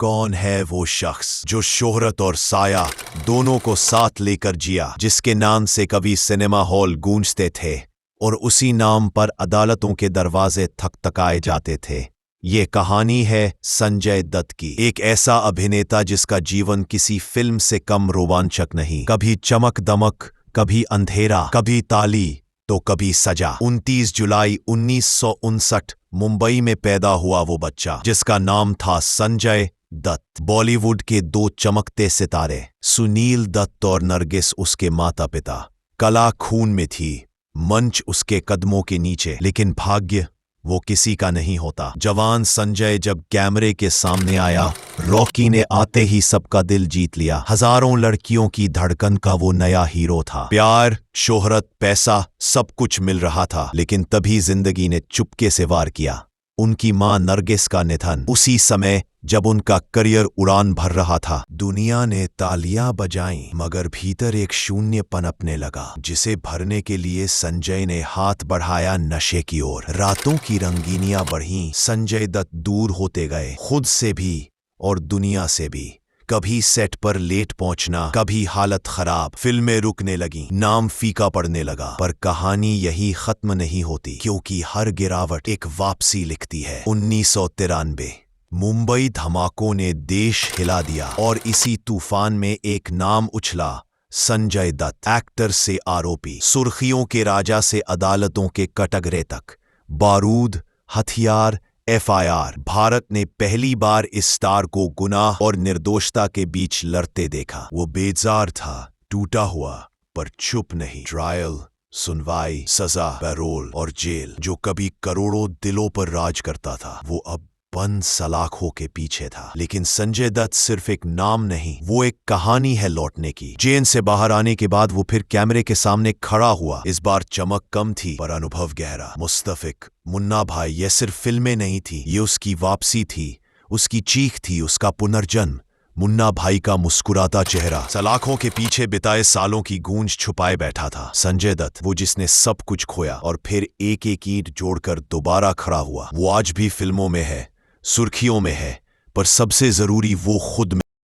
कौन है वो शख्स जो शोहरत और साया दोनों को साथ लेकर जिया, जिसके नाम से कभी सिनेमा हॉल गूंजते थे और उसी नाम पर अदालतों के दरवाजे थकथकाए जाते थे। ये कहानी है संजय दत्त की, एक ऐसा अभिनेता जिसका जीवन किसी फिल्म से कम रोमांचक नहीं। कभी चमक दमक, कभी अंधेरा, कभी ताली तो कभी सजा। 29 जुलाई 1959 मुंबई में पैदा हुआ वो बच्चा जिसका नाम था संजय दत्त। बॉलीवुड के दो चमकते सितारे सुनील दत्त और नरगिस उसके माता पिता। कला खून में थी, मंच उसके कदमों के नीचे, लेकिन भाग्य वो किसी का नहीं होता। जवान संजय जब कैमरे के सामने आया, रॉकी ने आते ही सबका दिल जीत लिया। हजारों लड़कियों की धड़कन का वो नया हीरो था। प्यार, शोहरत, पैसा सब कुछ मिल रहा था, लेकिन तभी जिंदगी ने चुपके से वार किया। उनकी मां नरगिस का निधन, उसी समय जब उनका करियर उड़ान भर रहा था। दुनिया ने तालियां बजाईं, मगर भीतर एक शून्य पनपने लगा, जिसे भरने के लिए संजय ने हाथ बढ़ाया नशे की ओर। रातों की रंगीनियां बढ़ीं, संजय दत्त दूर होते गए, खुद से भी और दुनिया से भी। कभी सेट पर लेट पहुंचना, कभी हालत खराब, फिल्में रुकने लगी, नाम फीका पड़ने लगा। पर कहानी यही खत्म नहीं होती, क्योंकि हर गिरावट एक वापसी लिखती है। 1993 मुंबई धमाकों ने देश हिला दिया और इसी तूफान में एक नाम उछला, संजय दत्त। एक्टर से आरोपी, सुर्खियों के राजा से अदालतों के कटघरे तक, बारूद, हथियार, FIR। भारत ने पहली बार इस स्टार को गुनाह और निर्दोषता के बीच लड़ते देखा। वो बेजार था, टूटा हुआ, पर चुप नहीं। ट्रायल, सुनवाई, सजा, पैरोल और जेल, जो कभी करोड़ों दिलों पर राज करता था, वो अब बंद सलाखों के पीछे था। लेकिन संजय दत्त सिर्फ एक नाम नहीं, वो एक कहानी है लौटने की। जेल से बाहर आने के बाद वो फिर कैमरे के सामने खड़ा हुआ। इस बार चमक कम थी, पर अनुभव गहरा। मुस्तफिक, मुन्ना भाई, ये सिर्फ फिल्में नहीं थी, ये उसकी वापसी थी, उसकी चीख थी, उसका पुनर्जन्म। मुन्ना भाई का मुस्कुराता चेहरा, सलाखों के पीछे बिताए सालों की गूंज छुपाए बैठा था। संजय दत्त, वो जिसने सब कुछ खोया और फिर एक एक ईंट जोड़कर दोबारा खड़ा हुआ। वो आज भी फिल्मों में है, सुर्खियों में है, पर सबसे जरूरी वो खुद में